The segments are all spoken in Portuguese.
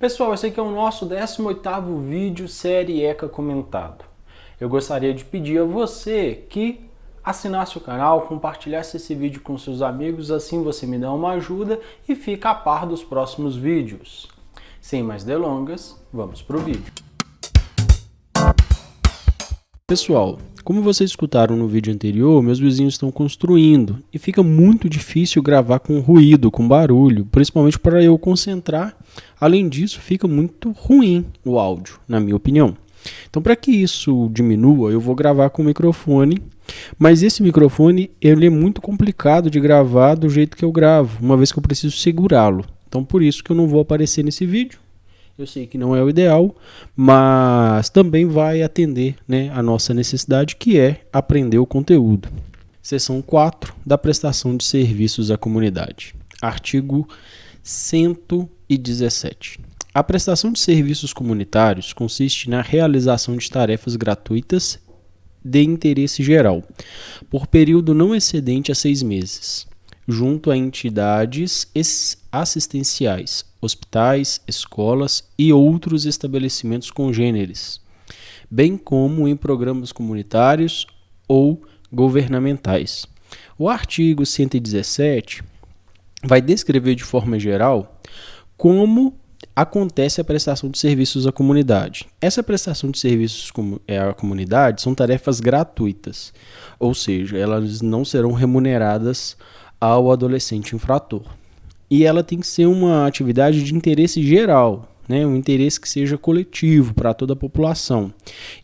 Pessoal, esse aqui é o nosso 18º vídeo série ECA comentado. Eu gostaria de pedir a você que assinasse o canal, compartilhasse esse vídeo com seus amigos, assim você me dá uma ajuda e fica a par dos próximos vídeos. Sem mais delongas, vamos pro vídeo. Pessoal, como vocês escutaram no vídeo anterior, meus vizinhos estão construindo e fica muito difícil gravar com ruído, com barulho, principalmente para eu concentrar. Além disso, fica muito ruim o áudio, na minha opinião. Então, para que isso diminua, eu vou gravar com o microfone, mas esse microfone ele é muito complicado de gravar do jeito que eu gravo, uma vez que eu preciso segurá-lo. Então, por isso que eu não vou aparecer nesse vídeo. Eu sei que não é o ideal, mas também vai atender, a nossa necessidade, que é aprender o conteúdo. Seção 4 da prestação de serviços à comunidade. Artigo 117. A prestação de serviços comunitários consiste na realização de tarefas gratuitas de interesse geral, por período não excedente a 6 meses, junto a entidades assistenciais, hospitais, escolas e outros estabelecimentos congêneres, bem como em programas comunitários ou governamentais. O artigo 117 vai descrever de forma geral como acontece a prestação de serviços à comunidade. Essa prestação de serviços à comunidade são tarefas gratuitas, ou seja, elas não serão remuneradas ao adolescente infrator. E ela tem que ser uma atividade de interesse geral, um interesse que seja coletivo para toda a população.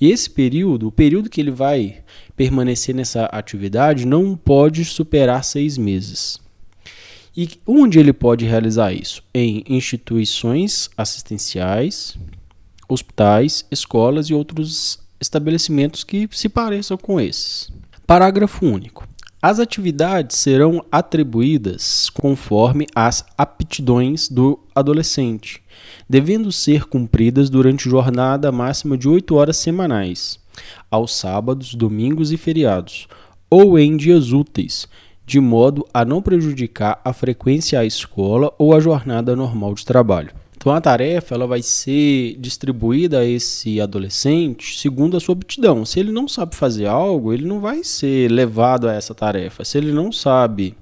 E esse período, o período que ele vai permanecer nessa atividade, não pode superar 6 meses. E onde ele pode realizar isso? Em instituições assistenciais, hospitais, escolas e outros estabelecimentos que se pareçam com esses. Parágrafo único. As atividades serão atribuídas conforme as aptidões do adolescente, devendo ser cumpridas durante jornada máxima de 8 horas semanais, aos sábados, domingos e feriados, ou em dias úteis, de modo a não prejudicar a frequência à escola ou a jornada normal de trabalho. Então a tarefa ela vai ser distribuída a esse adolescente segundo a sua aptidão. Se ele não sabe fazer algo, ele não vai ser levado a essa tarefa. Se ele não sabe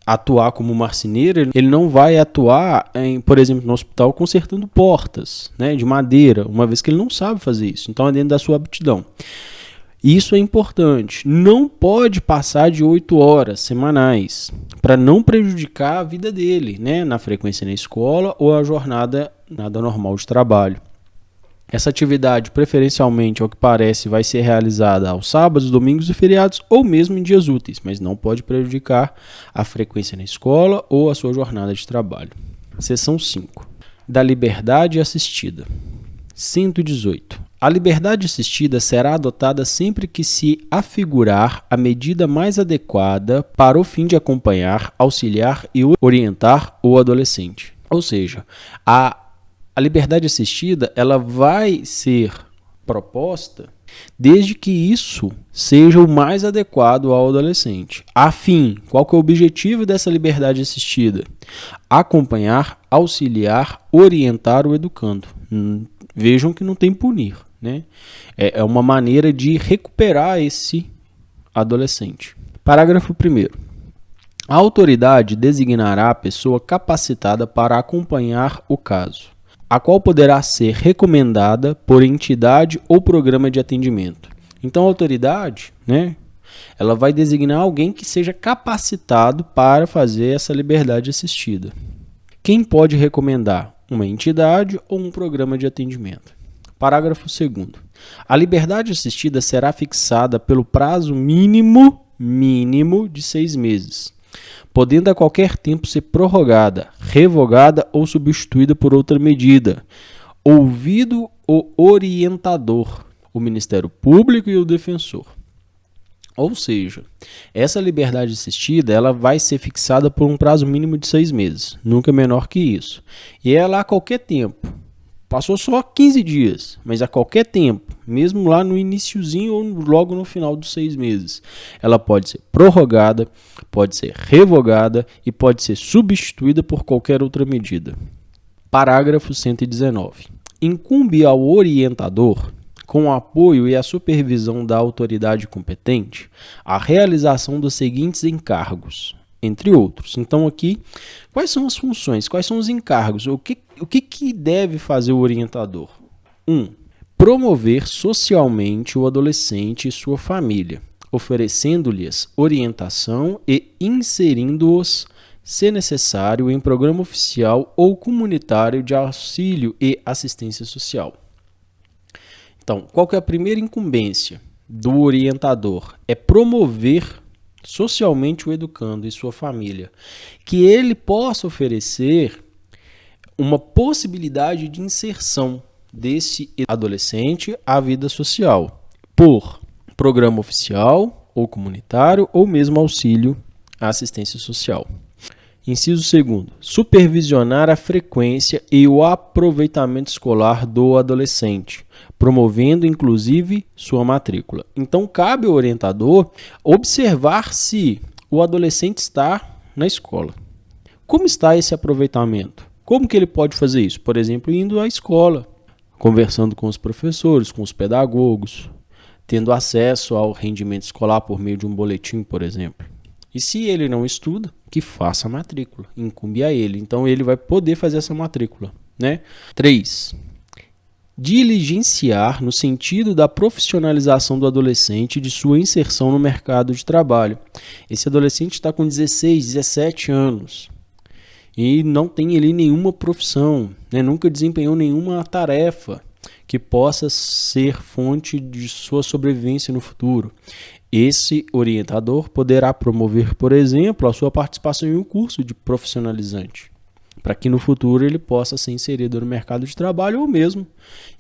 atuar como marceneiro, ele não vai atuar, por exemplo, no hospital consertando portas, de madeira, uma vez que ele não sabe fazer isso. Então é dentro da sua aptidão. Isso é importante. Não pode passar de 8 horas semanais para não prejudicar a vida dele, na frequência na escola ou a jornada normal de trabalho. Essa atividade, preferencialmente, ao que parece, vai ser realizada aos sábados, domingos e feriados ou mesmo em dias úteis, mas não pode prejudicar a frequência na escola ou a sua jornada de trabalho. Seção 5. Da liberdade assistida. 118. A liberdade assistida será adotada sempre que se afigurar a medida mais adequada para o fim de acompanhar, auxiliar e orientar o adolescente. Ou seja, a liberdade assistida ela vai ser proposta desde que isso seja o mais adequado ao adolescente. Qual que é o objetivo dessa liberdade assistida? Acompanhar, auxiliar, orientar o educando. Vejam que não tem punir. É uma maneira de recuperar esse adolescente. Parágrafo 1º. A autoridade designará a pessoa capacitada para acompanhar o caso, a qual poderá ser recomendada por entidade ou programa de atendimento. Então a autoridade, ela vai designar alguém que seja capacitado para fazer essa liberdade assistida. Quem pode recomendar? Uma entidade ou um programa de atendimento. Parágrafo 2º. A liberdade assistida será fixada pelo prazo mínimo de 6 meses, podendo a qualquer tempo ser prorrogada, revogada ou substituída por outra medida, ouvido o orientador, o Ministério Público e o defensor. Ou seja, essa liberdade assistida ela vai ser fixada por um prazo mínimo de 6 meses, nunca menor que isso. E ela a qualquer tempo. Passou só 15 dias, mas a qualquer tempo, mesmo lá no iniciozinho ou logo no final dos 6 meses, ela pode ser prorrogada, pode ser revogada e pode ser substituída por qualquer outra medida. Parágrafo 119. Incumbe ao orientador, com o apoio e a supervisão da autoridade competente, a realização dos seguintes encargos, entre outros. Então aqui, quais são as funções, quais são os encargos, o que deve fazer o orientador? 1. Promover socialmente o adolescente e sua família, oferecendo-lhes orientação e inserindo-os, se necessário, em programa oficial ou comunitário de auxílio e assistência social. Então, qual que é a primeira incumbência do orientador? É promover socialmente o educando e sua família, que ele possa oferecer uma possibilidade de inserção desse adolescente à vida social, por programa oficial ou comunitário ou mesmo auxílio à assistência social. Inciso 2º, supervisionar a frequência e o aproveitamento escolar do adolescente, promovendo inclusive sua matrícula. Então, cabe ao orientador observar se o adolescente está na escola. Como está esse aproveitamento? Como que ele pode fazer isso? Por exemplo, indo à escola, conversando com os professores, com os pedagogos, tendo acesso ao rendimento escolar por meio de um boletim, por exemplo. E se ele não estuda, que faça a matrícula, incumbe a ele. Então ele vai poder fazer essa matrícula, né? 3. Diligenciar no sentido da profissionalização do adolescente e de sua inserção no mercado de trabalho. Esse adolescente está com 16, 17 anos e não tem ali nenhuma profissão, né? Nunca desempenhou nenhuma tarefa que possa ser fonte de sua sobrevivência no futuro. Esse orientador poderá promover, por exemplo, a sua participação em um curso de profissionalizante, para que no futuro ele possa ser inserido no mercado de trabalho ou mesmo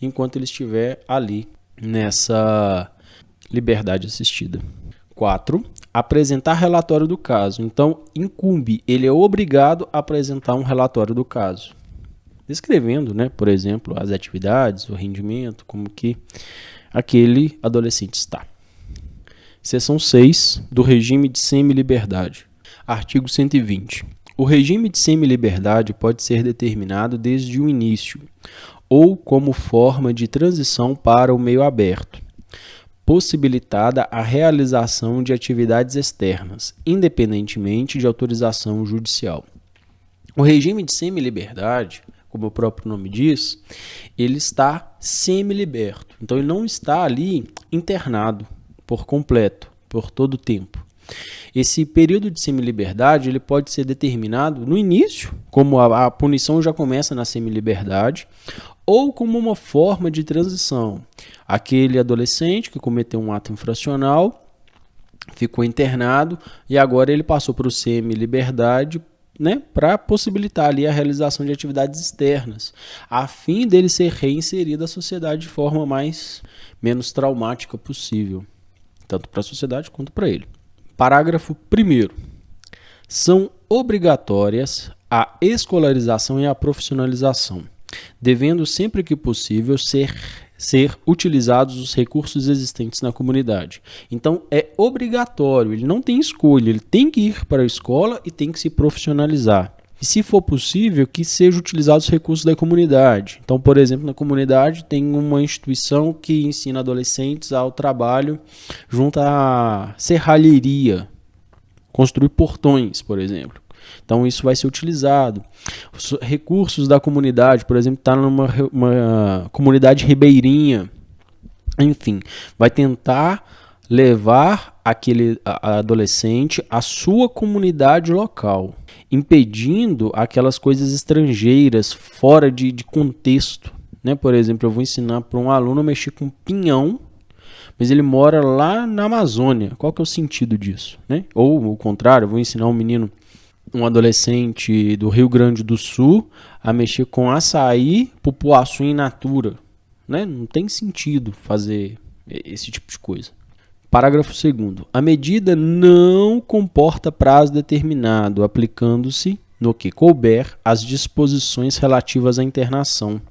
enquanto ele estiver ali nessa liberdade assistida. 4. Apresentar relatório do caso. Então, incumbe, ele é obrigado a apresentar um relatório do caso, descrevendo, né, por exemplo, as atividades, o rendimento, como que aquele adolescente está. Seção 6 do regime de semi-liberdade. Artigo 120. O regime de semi-liberdade pode ser determinado desde o início ou como forma de transição para o meio aberto, possibilitada a realização de atividades externas, independentemente de autorização judicial. O regime de semi-liberdade, como o próprio nome diz, ele está semi-liberto. Então ele não está ali internado por completo, por todo o tempo. Esse período de semi-liberdade ele pode ser determinado no início, como a punição já começa na semi-liberdade, ou como uma forma de transição. Aquele adolescente que cometeu um ato infracional, ficou internado e agora ele passou para o semi-liberdade, né, para possibilitar ali a realização de atividades externas, a fim dele ser reinserido à sociedade de forma menos traumática possível, tanto para a sociedade quanto para ele. Parágrafo 1º. São obrigatórias a escolarização e a profissionalização, devendo sempre que possível ser utilizados os recursos existentes na comunidade. Então é obrigatório, ele não tem escolha, ele tem que ir para a escola e tem que se profissionalizar. E se for possível, que sejam utilizados os recursos da comunidade. Então, por exemplo, na comunidade tem uma instituição que ensina adolescentes ao trabalho junto à serralheria, construir portões, por exemplo. Então isso vai ser utilizado. Os recursos da comunidade, por exemplo, está numa comunidade ribeirinha, enfim, vai tentar levar aquele adolescente à sua comunidade local, impedindo aquelas coisas estrangeiras, fora de contexto, né? Por exemplo, eu vou ensinar para um aluno a mexer com pinhão, mas ele mora lá na Amazônia. Qual que é o sentido disso, né? Ou o contrário, eu vou ensinar um adolescente do Rio Grande do Sul a mexer com açaí, pupuaçu in natura, né? Não tem sentido fazer esse tipo de coisa. Parágrafo 2º. A medida não comporta prazo determinado, aplicando-se, no que couber, as disposições relativas à internação.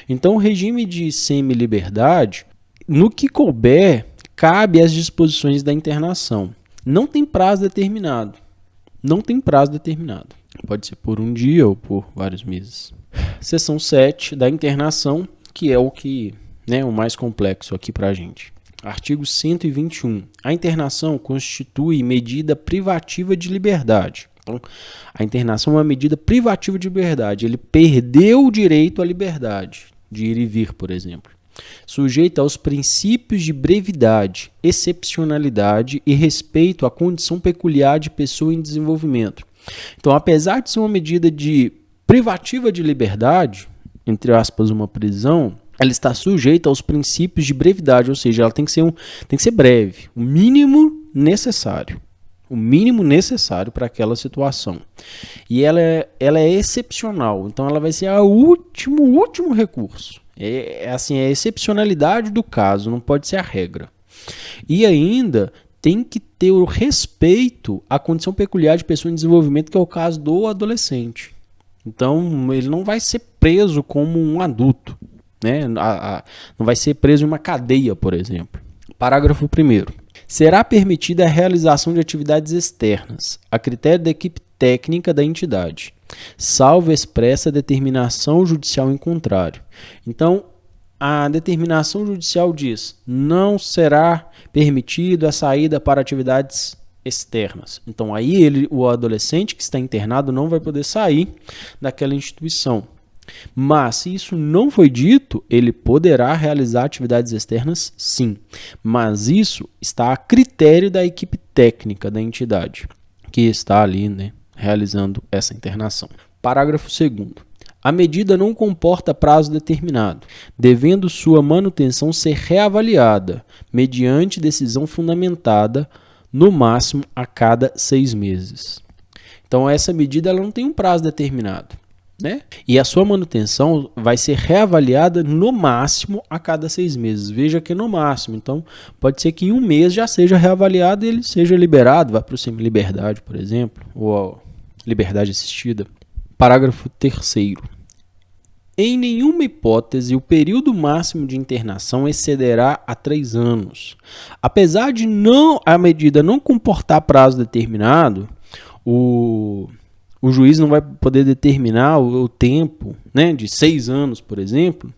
Então, o regime de semi-liberdade, no que couber, cabe às disposições da internação. Não tem prazo determinado. Não tem prazo determinado. Pode ser por um dia ou por vários meses. Seção 7 da internação, que é o que, né, o mais complexo aqui para a gente. Artigo 121. A internação constitui medida privativa de liberdade. Então, a internação é uma medida privativa de liberdade. Ele perdeu o direito à liberdade de ir e vir, por exemplo. Sujeita aos princípios de brevidade, excepcionalidade e respeito à condição peculiar de pessoa em desenvolvimento. Então, apesar de ser uma medida privativa de liberdade, entre aspas, uma prisão, ela está sujeita aos princípios de brevidade, ou seja, ela tem que ser breve, o mínimo necessário. O mínimo necessário para aquela situação. E ela é excepcional, então ela vai ser o último recurso. É a excepcionalidade do caso, não pode ser a regra. E ainda tem que ter o respeito à condição peculiar de pessoa em desenvolvimento, que é o caso do adolescente. Então, ele não vai ser preso como um adulto, né? Não vai ser preso em uma cadeia, por exemplo. Parágrafo 1º. Será permitida a realização de atividades externas, a critério da equipe técnica da entidade, salvo expressa determinação judicial em contrário. Então, a determinação judicial diz: não será permitido a saída para atividades externas. Então, aí o adolescente que está internado não vai poder sair daquela instituição. Mas, se isso não foi dito, ele poderá realizar atividades externas, sim. Mas isso está a critério da equipe técnica da entidade, que está ali, né, realizando essa internação. Parágrafo 2º. A medida não comporta prazo determinado, devendo sua manutenção ser reavaliada, mediante decisão fundamentada, no máximo a cada 6 meses. Então, essa medida ela não tem um prazo determinado, né? E a sua manutenção vai ser reavaliada no máximo a cada 6 meses. Veja que no máximo. Então, pode ser que em um mês já seja reavaliado e ele seja liberado, vai para o semi-liberdade, por exemplo, ou liberdade assistida. Parágrafo 3º. Em nenhuma hipótese, o período máximo de internação excederá a 3 anos. Apesar de a medida não comportar prazo determinado, o juiz não vai poder determinar o tempo, né, de 6 anos, por exemplo.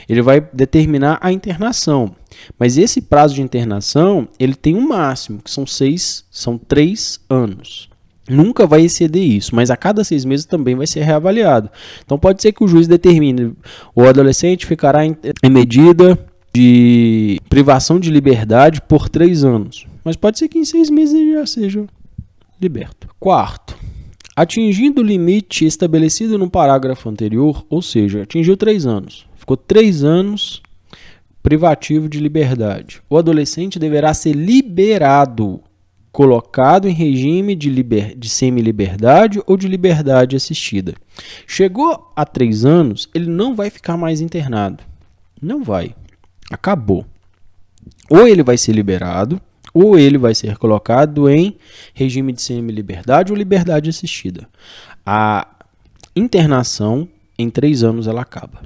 Ele vai determinar a internação. Mas esse prazo de internação, ele tem um máximo, que são 3 anos. Nunca vai exceder isso, mas a cada 6 meses também vai ser reavaliado. Então pode ser que o juiz determine: o adolescente ficará em medida de privação de liberdade por 3 anos. Mas pode ser que em 6 meses ele já seja liberto. 4º. Atingindo o limite estabelecido no parágrafo anterior, ou seja, atingiu 3 anos, ficou 3 anos privativo de liberdade, o adolescente deverá ser liberado, colocado em regime de semi-liberdade ou de liberdade assistida. Chegou a 3 anos, ele não vai ficar mais internado. Não vai. Acabou. Ou ele vai ser liberado, ou ele vai ser colocado em regime de semi-liberdade ou liberdade assistida. A internação, em 3 anos, ela acaba.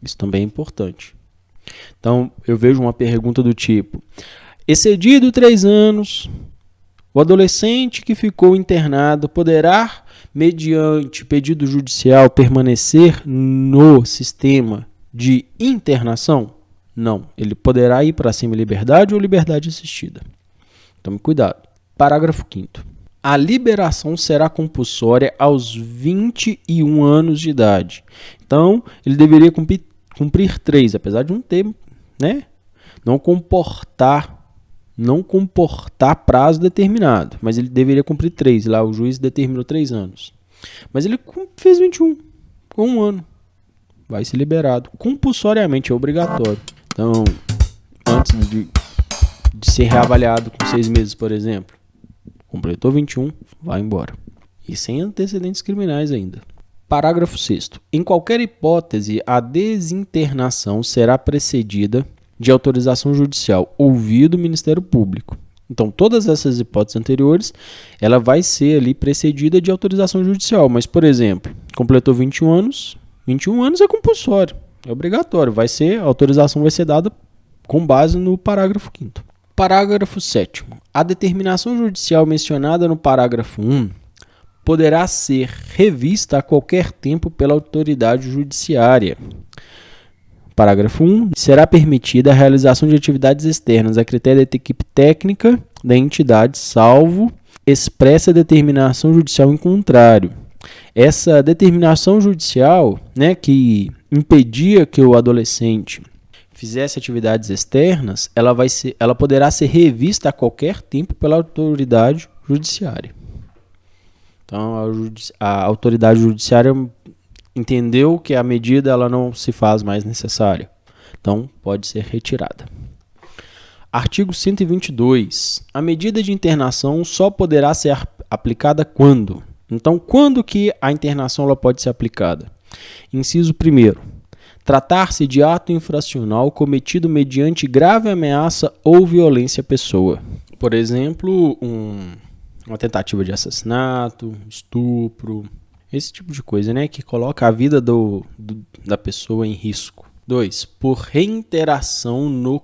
Isso também é importante. Então, eu vejo uma pergunta do tipo: excedido 3 anos, o adolescente que ficou internado poderá, mediante pedido judicial, permanecer no sistema de internação? Não, ele poderá ir para semi-liberdade ou liberdade assistida. Tome cuidado. Parágrafo 5º. A liberação será compulsória aos 21 anos de idade. Então, ele deveria cumprir 3, apesar de não ter, né, não comportar prazo determinado, mas ele deveria cumprir 3. Lá o juiz determinou 3 anos. Mas ele fez 21, com 1 ano. Vai ser liberado. Compulsoriamente, é obrigatório. Então, antes de ser reavaliado com 6 meses, por exemplo, completou 21, vai embora. E sem antecedentes criminais ainda. Parágrafo 6º. Em qualquer hipótese, a desinternação será precedida de autorização judicial, ouvido o Ministério Público. Então, todas essas hipóteses anteriores, ela vai ser ali precedida de autorização judicial. Mas, por exemplo, completou 21 anos é compulsório. É obrigatório, a autorização vai ser dada com base no parágrafo 5º. Parágrafo 7º. A determinação judicial mencionada no parágrafo 1 poderá ser revista a qualquer tempo pela autoridade judiciária. Parágrafo 1. Será permitida a realização de atividades externas a critério da equipe técnica da entidade, salvo expressa determinação judicial em contrário. Essa determinação judicial, né, que impedia que o adolescente fizesse atividades externas, ela poderá ser revista a qualquer tempo pela autoridade judiciária. Então, a autoridade judiciária entendeu que a medida ela não se faz mais necessária. Então, pode ser retirada. Artigo 122. A medida de internação só poderá ser aplicada quando? Então, quando que a internação ela pode ser aplicada? Inciso 1º. Tratar-se de ato infracional cometido mediante grave ameaça ou violência à pessoa. Por exemplo, uma tentativa de assassinato, estupro, esse tipo de coisa, né, que coloca a vida da pessoa em risco. 2. Por reiteração no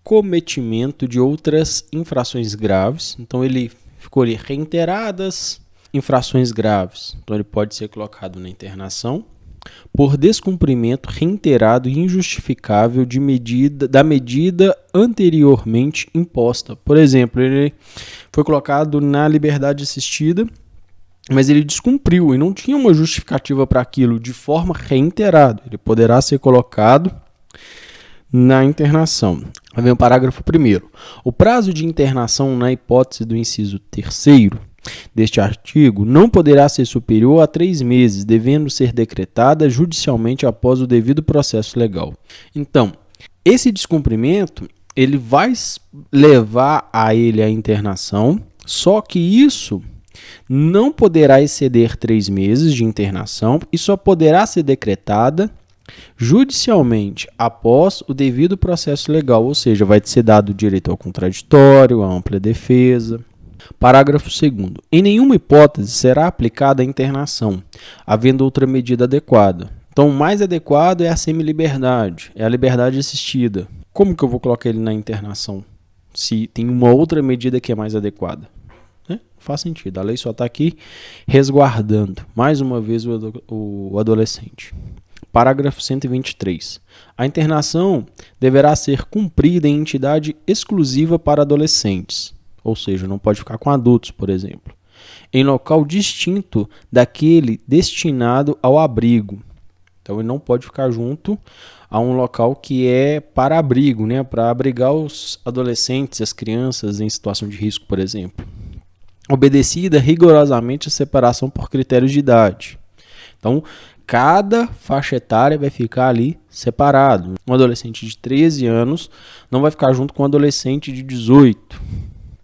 cometimento de outras infrações graves. Então, ele ficou ali, reiteradas infrações graves. Então, ele pode ser colocado na internação. Por descumprimento reiterado e injustificável da medida anteriormente imposta. Por exemplo, ele foi colocado na liberdade assistida, mas ele descumpriu e não tinha uma justificativa para aquilo de forma reiterada. Ele poderá ser colocado na internação. Aí vem o parágrafo 1º. O prazo de internação na hipótese do inciso 3º deste artigo não poderá ser superior a 3 meses, devendo ser decretada judicialmente após o devido processo legal. Então, esse descumprimento ele vai levar a ele a internação, só que isso não poderá exceder 3 meses de internação e só poderá ser decretada judicialmente após o devido processo legal, ou seja, vai ser dado o direito ao contraditório, à ampla defesa. Parágrafo 2º. Em nenhuma hipótese será aplicada a internação, havendo outra medida adequada. Então, o mais adequado é a semi-liberdade, é a liberdade assistida. Como que eu vou colocar ele na internação se tem uma outra medida que é mais adequada? Faz sentido. A lei só está aqui resguardando, mais uma vez, o adolescente. Parágrafo 123. A internação deverá ser cumprida em entidade exclusiva para adolescentes. Ou seja, não pode ficar com adultos, por exemplo, em local distinto daquele destinado ao abrigo. Então, ele não pode ficar junto a um local que é para abrigo, né? Para abrigar os adolescentes, as crianças em situação de risco, por exemplo. Obedecida rigorosamente a separação por critérios de idade. Então, cada faixa etária vai ficar ali separado. Um adolescente de 13 anos não vai ficar junto com um adolescente de 18.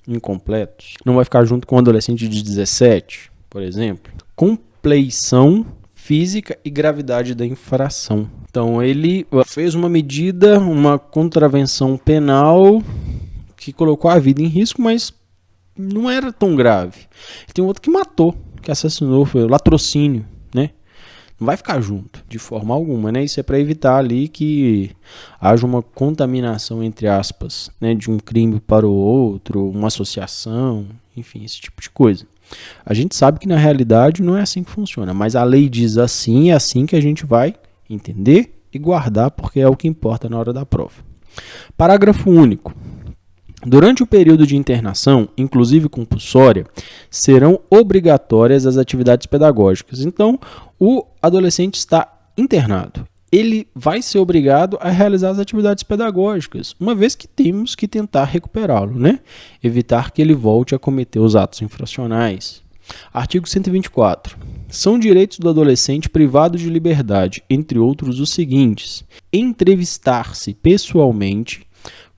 Incompletos. Não vai ficar junto com um adolescente de 17, por exemplo. Compleição física e gravidade da infração. Então, ele fez uma medida, uma contravenção penal que colocou a vida em risco, mas não era tão grave. Tem outro que matou, que assassinou, foi o latrocínio, né? Não vai ficar junto, de forma alguma, né? Isso é para evitar ali que haja uma contaminação, entre aspas, né? De um crime para o outro, uma associação, enfim, esse tipo de coisa. A gente sabe que na realidade não é assim que funciona, mas a lei diz assim, é assim que a gente vai entender e guardar, porque é o que importa na hora da prova. Parágrafo único. Durante o período de internação, inclusive compulsória, serão obrigatórias as atividades pedagógicas. Então, o adolescente está internado. Ele vai ser obrigado a realizar as atividades pedagógicas, uma vez que temos que tentar recuperá-lo, né? Evitar que ele volte a cometer os atos infracionais. Artigo 124. São direitos do adolescente privado de liberdade, entre outros, os seguintes: entrevistar-se pessoalmente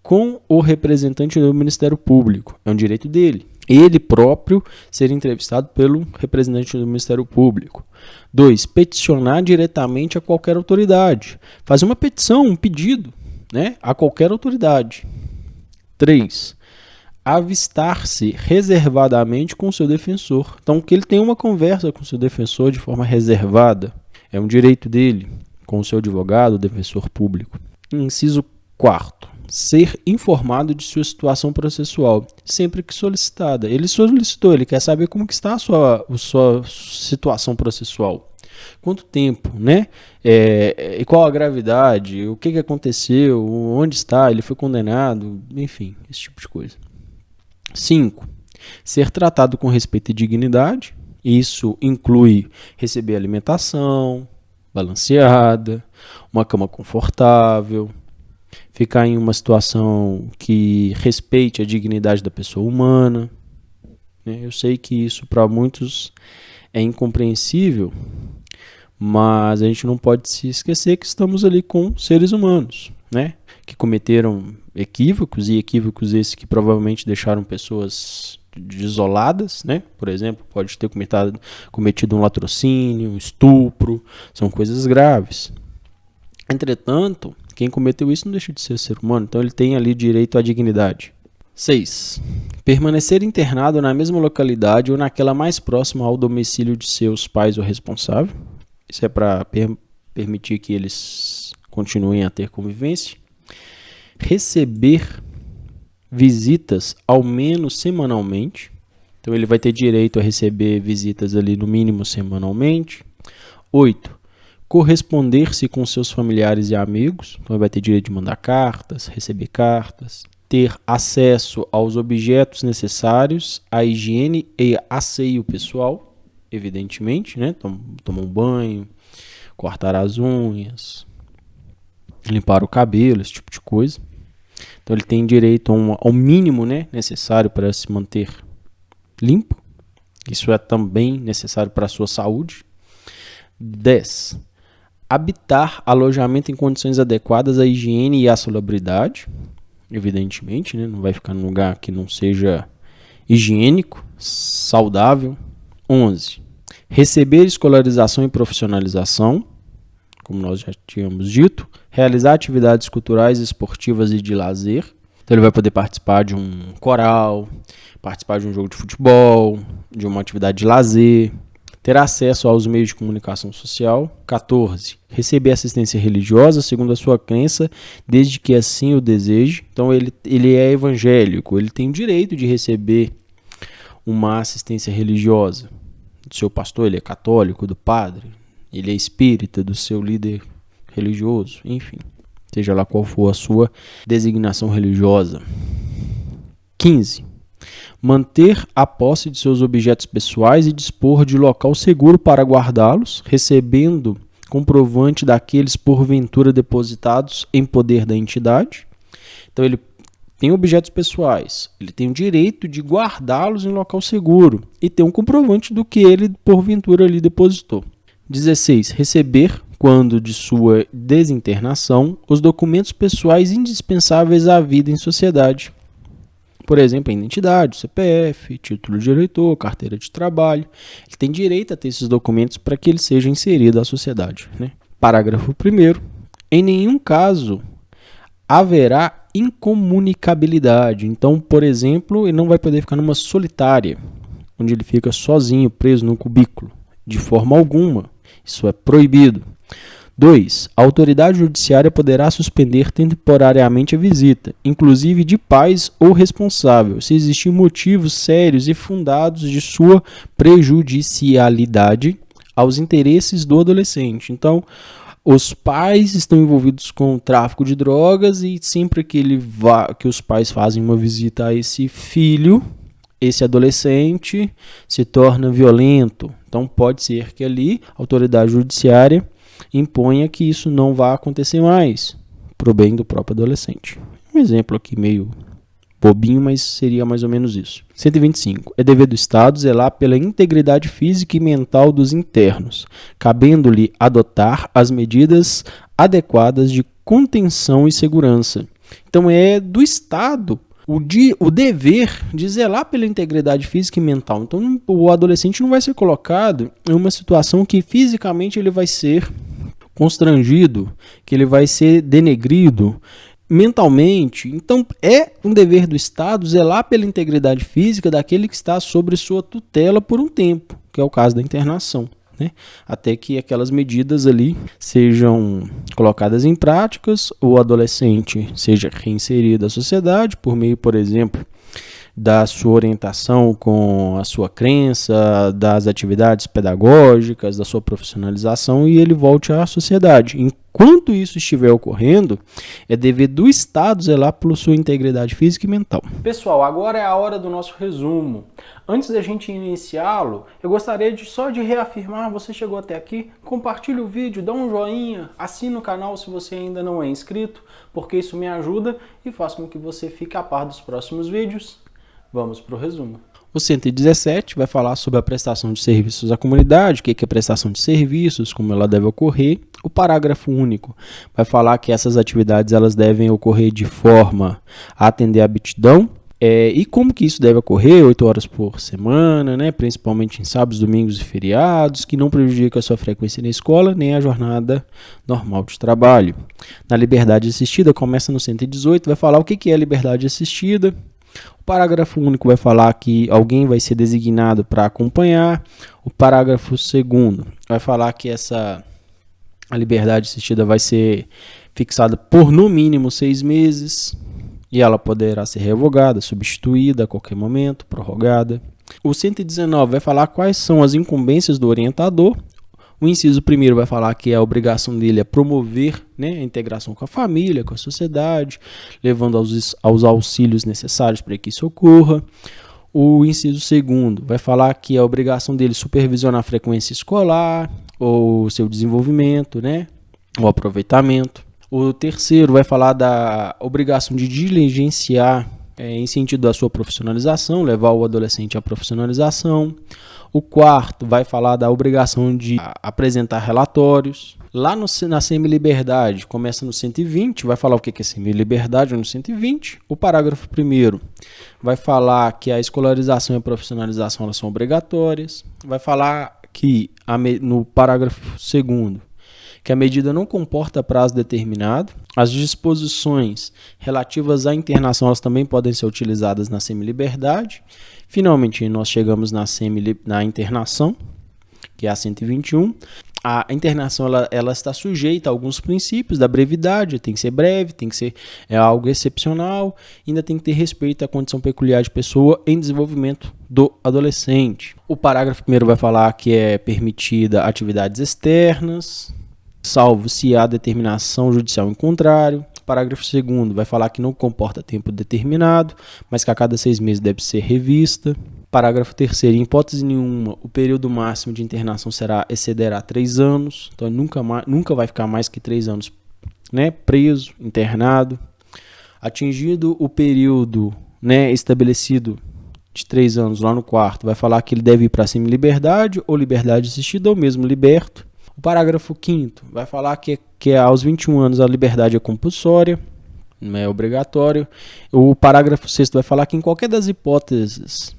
com o representante do Ministério Público. É um direito dele. Ele próprio ser entrevistado pelo representante do Ministério Público. 2. Peticionar diretamente a qualquer autoridade. Fazer uma petição, um pedido, né, a qualquer autoridade. 3. Avistar-se reservadamente com seu defensor. Então, que ele tenha uma conversa com seu defensor de forma reservada. É um direito dele, com o seu advogado, defensor público. Inciso 4. ser informado de sua situação processual, sempre que solicitada. Ele solicitou, ele quer saber como que está a sua situação processual. Quanto tempo, né? E qual a gravidade, o que aconteceu, onde está, ele foi condenado, enfim, esse tipo de coisa. 5. Ser tratado com respeito e dignidade. Isso inclui receber alimentação balanceada, uma cama confortável, ficar em uma situação que respeite a dignidade da pessoa humana. Eu sei que isso para muitos é incompreensível, mas a gente não pode se esquecer que estamos ali com seres humanos, né? Que cometeram equívocos, e equívocos esses que provavelmente deixaram pessoas desoladas, né? Por exemplo, pode ter cometido um latrocínio, um estupro, são coisas graves. Entretanto, quem cometeu isso não deixa de ser humano, então ele tem ali direito à dignidade. 6. Permanecer internado na mesma localidade ou naquela mais próxima ao domicílio de seus pais ou responsável. Isso é para permitir que eles continuem a ter convivência. Receber visitas ao menos semanalmente. Então ele vai ter direito a receber visitas ali no mínimo semanalmente. 8. Corresponder-se com seus familiares e amigos. Então ele vai ter direito de mandar cartas, receber cartas. Ter acesso aos objetos necessários, à higiene e asseio pessoal, evidentemente, né? Tomar um banho, cortar as unhas, limpar o cabelo, esse tipo de coisa. Então ele tem direito ao mínimo, né, necessário para se manter limpo. Isso é também necessário para a sua saúde. 10. Habitar alojamento em condições adequadas à higiene e à salubridade. Evidentemente, né, não vai ficar num lugar que não seja higiênico, saudável. 11. Receber escolarização e profissionalização, como nós já tínhamos dito. Realizar atividades culturais, esportivas e de lazer. Então ele vai poder participar de um coral, participar de um jogo de futebol, de uma atividade de lazer. Ter acesso aos meios de comunicação social. 14. Receber assistência religiosa segundo a sua crença, desde que assim o deseje. Então ele é evangélico, ele tem o direito de receber uma assistência religiosa do seu pastor, ele é católico, do padre, ele é espírita, do seu líder religioso, enfim, seja lá qual for a sua designação religiosa. 15. Manter a posse de seus objetos pessoais e dispor de local seguro para guardá-los, recebendo comprovante daqueles porventura depositados em poder da entidade. Então ele tem objetos pessoais, ele tem o direito de guardá-los em local seguro e ter um comprovante do que ele porventura ali depositou. 16. Receber, quando de sua desinternação, os documentos pessoais indispensáveis à vida em sociedade. Por exemplo, a identidade, o CPF, título de eleitor, carteira de trabalho. Ele tem direito a ter esses documentos para que ele seja inserido à sociedade, né? Parágrafo 1º. Em nenhum caso haverá incomunicabilidade. Então, por exemplo, ele não vai poder ficar numa solitária, onde ele fica sozinho, preso num cubículo. De forma alguma. Isso é proibido. 2. A autoridade judiciária poderá suspender temporariamente a visita, inclusive de pais ou responsável, se existir motivos sérios e fundados de sua prejudicialidade aos interesses do adolescente. Então, os pais estão envolvidos com o tráfico de drogas e sempre que os pais fazem uma visita a esse filho, esse adolescente se torna violento. Então, pode ser que ali a autoridade judiciária imponha que isso não vá acontecer mais, pro bem do próprio adolescente. Um exemplo aqui meio bobinho, mas seria mais ou menos isso. 125. É dever do Estado zelar pela integridade física e mental dos internos, cabendo-lhe adotar as medidas adequadas de contenção e segurança. Então é do Estado o dever de zelar pela integridade física e mental. Então o adolescente não vai ser colocado em uma situação que fisicamente ele vai ser constrangido, que ele vai ser denegrido mentalmente. Então é um dever do Estado zelar pela integridade física daquele que está sob sua tutela por um tempo, que é o caso da internação, né? Até que aquelas medidas ali sejam colocadas em práticas, o adolescente seja reinserido à sociedade por meio, por exemplo, da sua orientação com a sua crença, das atividades pedagógicas, da sua profissionalização e ele volte à sociedade. Enquanto isso estiver ocorrendo, é dever do Estado zelar pela sua integridade física e mental. Pessoal, agora é a hora do nosso resumo. Antes da gente iniciá-lo, eu gostaria só de reafirmar, você chegou até aqui, compartilhe o vídeo, dá um joinha, assina o canal se você ainda não é inscrito, porque isso me ajuda e faz com que você fique a par dos próximos vídeos. Vamos para o resumo. O 117 vai falar sobre a prestação de serviços à comunidade, o que é prestação de serviços, como ela deve ocorrer. O parágrafo único vai falar que essas atividades elas devem ocorrer de forma a atender a aptidão. E como que isso deve ocorrer? 8 horas por semana, né? Principalmente em sábados, domingos e feriados, que não prejudica a sua frequência na escola, nem a jornada normal de trabalho. Na liberdade assistida, começa no 118, vai falar o que é liberdade assistida. O parágrafo único vai falar que alguém vai ser designado para acompanhar. O parágrafo segundo vai falar que a liberdade assistida vai ser fixada por no mínimo 6 meses e ela poderá ser revogada, substituída a qualquer momento, prorrogada. O 119 vai falar quais são as incumbências do orientador. O inciso primeiro vai falar que a obrigação dele é promover, né, a integração com a família, com a sociedade, levando aos auxílios necessários para que isso ocorra. O inciso segundo vai falar que a obrigação dele é supervisionar a frequência escolar, ou o seu desenvolvimento, né, o aproveitamento. O terceiro vai falar da obrigação de diligenciar em sentido da sua profissionalização, levar o adolescente à profissionalização. O quarto vai falar da obrigação de apresentar relatórios. Lá na semi-liberdade, começa no 120, vai falar o que é semi-liberdade no 120. O parágrafo primeiro vai falar que a escolarização e a profissionalização elas são obrigatórias. Vai falar que no parágrafo segundo, que a medida não comporta prazo determinado. As disposições relativas à internação elas também podem ser utilizadas na semi-liberdade. Finalmente, nós chegamos na internação, que é a 121. A internação ela está sujeita a alguns princípios da brevidade, tem que ser breve, tem que ser algo excepcional, ainda tem que ter respeito à condição peculiar de pessoa em desenvolvimento do adolescente. O parágrafo primeiro vai falar que é permitida atividades externas, salvo se há determinação judicial em contrário. Parágrafo 2º vai falar que não comporta tempo determinado, mas que a cada 6 meses deve ser revista. Parágrafo 3º, em hipótese nenhuma, o período máximo de internação excederá 3 anos, então nunca vai ficar mais que 3 anos, né, preso, internado. Atingido o período, né, estabelecido de 3 anos lá no quarto, vai falar que ele deve ir para a semi-liberdade ou liberdade assistida ou mesmo liberto. O parágrafo 5º vai falar que aos 21 anos a liberdade é compulsória, não é obrigatório. O parágrafo 6º vai falar que em qualquer das hipóteses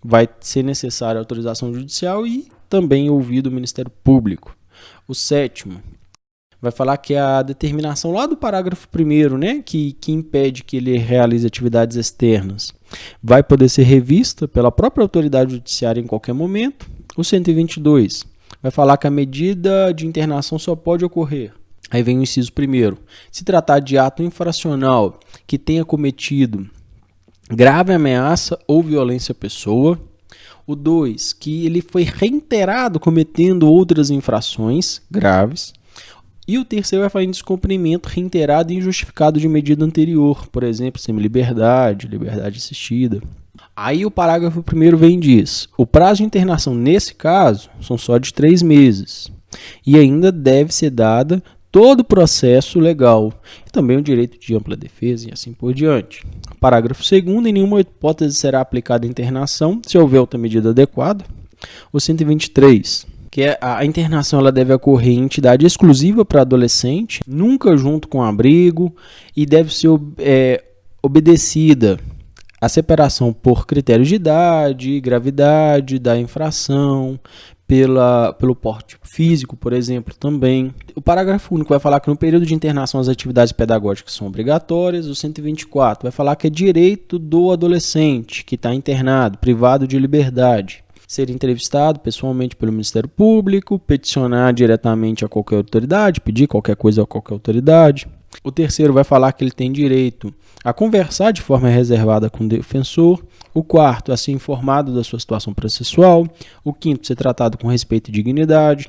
vai ser necessária autorização judicial e também ouvido o Ministério Público. O 7º vai falar que a determinação lá do parágrafo 1º, né, que impede que ele realize atividades externas, vai poder ser revista pela própria autoridade judiciária em qualquer momento. O 122 vai falar que a medida de internação só pode ocorrer. Aí vem o inciso 1º. Se tratar de ato infracional que tenha cometido grave ameaça ou violência à pessoa. O 2, que ele foi reiterado cometendo outras infrações graves. E o 3º vai falar em descumprimento reiterado e injustificado de medida anterior. Por exemplo, semi-liberdade, liberdade assistida. Aí o parágrafo 1º vem e diz: o prazo de internação nesse caso são só de 3 meses e ainda deve ser dada todo o processo legal e também o direito de ampla defesa e assim por diante. Parágrafo 2º, em nenhuma hipótese será aplicada a internação se houver outra medida adequada. O 123, que a internação ela deve ocorrer em entidade exclusiva para adolescente, nunca junto com abrigo e deve ser obedecida a separação por critérios de idade, gravidade da infração, pelo porte físico, por exemplo, também. O parágrafo único vai falar que no período de internação as atividades pedagógicas são obrigatórias. O 124 vai falar que é direito do adolescente que está internado, privado de liberdade, ser entrevistado pessoalmente pelo Ministério Público, peticionar diretamente a qualquer autoridade, pedir qualquer coisa a qualquer autoridade. O terceiro vai falar que ele tem direito a conversar de forma reservada com o defensor. O quarto, a ser informado da sua situação processual. O quinto, ser tratado com respeito e dignidade.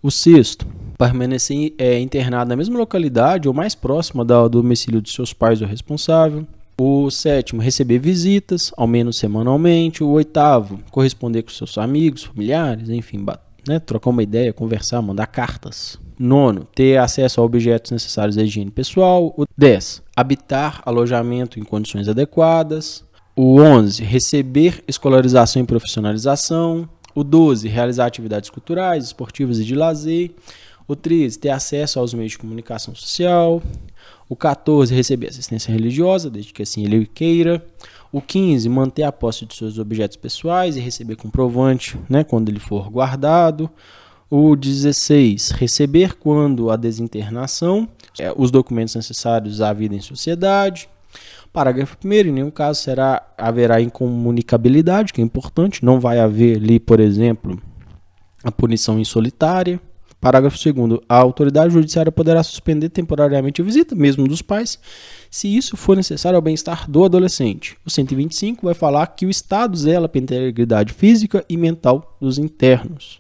O sexto, permanecer internado na mesma localidade ou mais próxima do domicílio de seus pais ou responsável. O sétimo, receber visitas, ao menos semanalmente. O oitavo, corresponder com seus amigos, familiares, enfim, trocar uma ideia, conversar, mandar cartas. Nono, ter acesso a objetos necessários à higiene pessoal. O 10, habitar alojamento em condições adequadas. O 11, receber escolarização e profissionalização. O 12, realizar atividades culturais, esportivas e de lazer. O 13, ter acesso aos meios de comunicação social. O 14, receber assistência religiosa, desde que assim ele queira. O 15, manter a posse de seus objetos pessoais e receber comprovante, quando ele for guardado. O 16, receber quando a desinternação, os documentos necessários à vida em sociedade. Parágrafo 1º, em nenhum caso haverá incomunicabilidade, que é importante, não vai haver ali, por exemplo, a punição insolitária. Parágrafo 2º, a autoridade judiciária poderá suspender temporariamente a visita, mesmo dos pais, se isso for necessário ao bem-estar do adolescente. O 125 vai falar que o Estado zela pela integridade física e mental dos internos.